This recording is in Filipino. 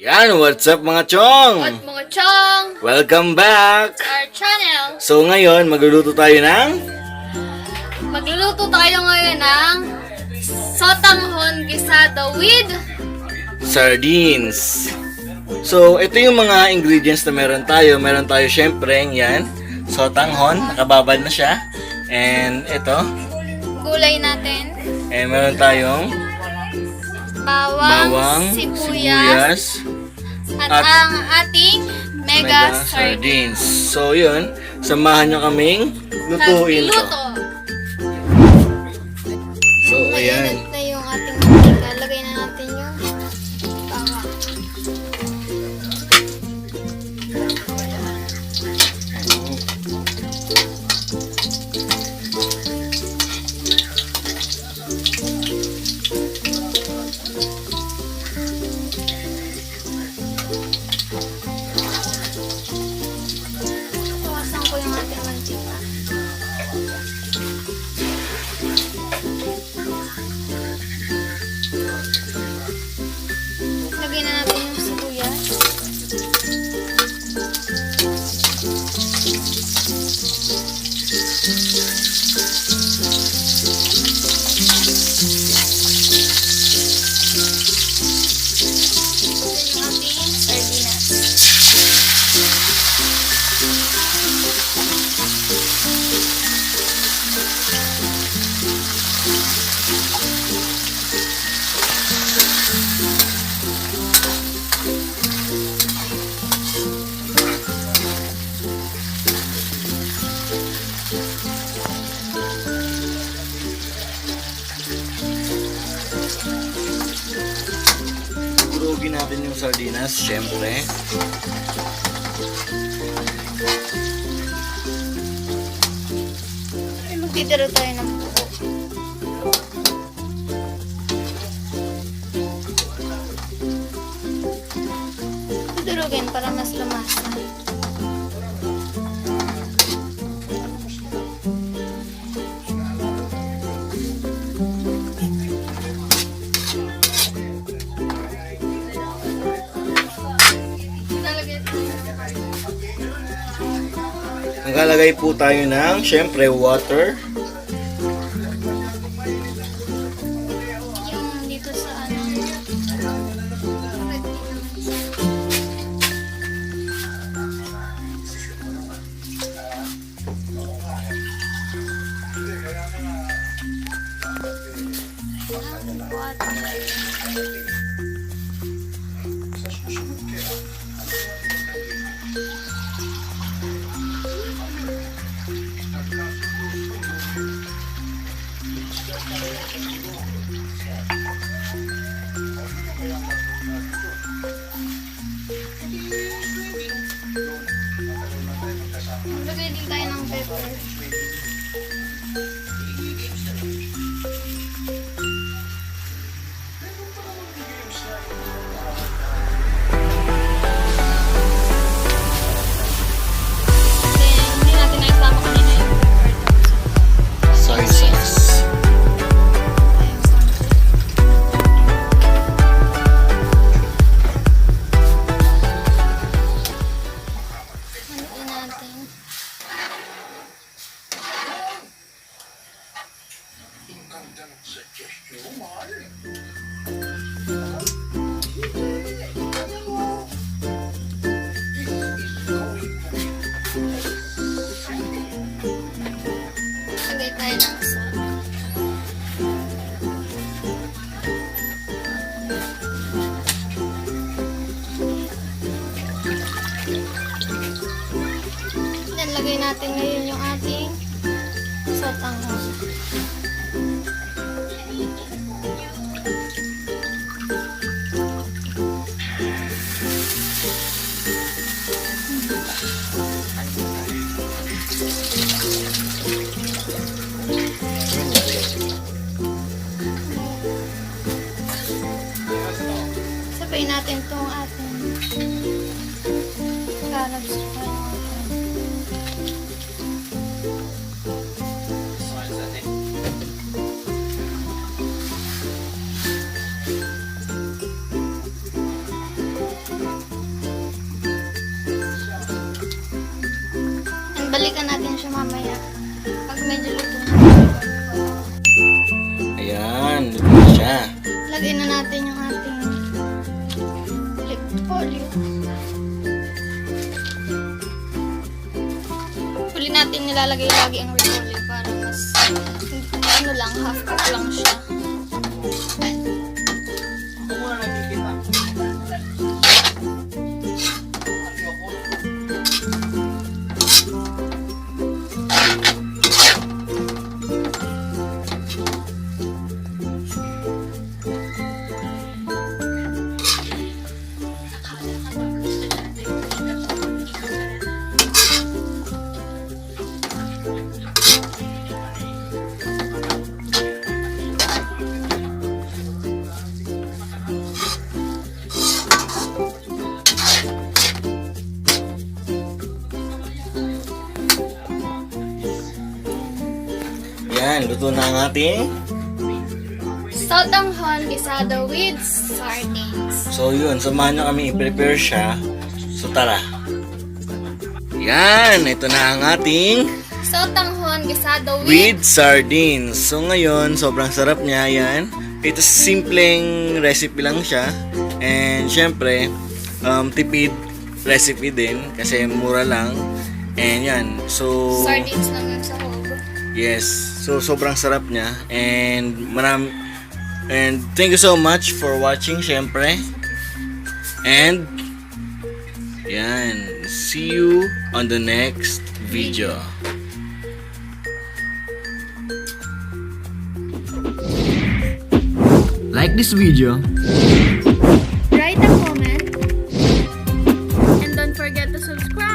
Yan, what's up mga chong? At mga chong! Welcome back! To our channel! So ngayon, magluluto tayo ng Sotanghon Guisado with sardines. So, ito yung mga ingredients na meron tayo. Meron tayo syempre, yan, sotanghon, nakababad na siya. And ito, gulay natin. and meron tayong Bawang, sibuyas, at ang ating mega sardines. So, yun, samahan nyo kaming lutuin to. Nagluto. So, ayan. Mainit na yung ating mantika. Lagay na natin yung bawang. Bawasan ko yung ating mantika. Lagyan na natin yung sibuyas. Yung ating sardinas. Durugin natin yung sardinas, syempre. Magtitiro tayo ng buo. Durugin para mas lumasa. Maglalagay po tayo ng, syempre, water. Yung dito sa ano. Lagay din tayo ng pepper. Hindi natin naisama kanina yung pepper. Soy sauce. Haluin natin. Lagay tayo ng salt. Then, lagay natin ngayon yung ating sotanghon. Sabayin natin itong ating carrots. Balikan natin siya mamaya. Pag medyo luto na. Ayan, luto na siya. Lagay na natin yung ating repolyo. Huli natin nilalagay lagi ang repolyo para mas ano lang, half cup lang siya. Ako muna nagkikita. Yan, luto na ang ating. Sotanghon Guisado with sardines. So yun, samahan nyo kami i-prepare siya. So tara. Yan, ito na ang ating Sotanghon Guisado with sardines. So ngayon, sobrang sarap niya yan. Ito simpleng recipe lang siya. And syempre, tipid recipe din kasi mura lang. And yan, so sardines lang yung sahog. yes, so sobrang sarap niya. And thank you so much for watching syempre. And yan, see you on the next video. Like this video. Write a comment. And don't forget to subscribe.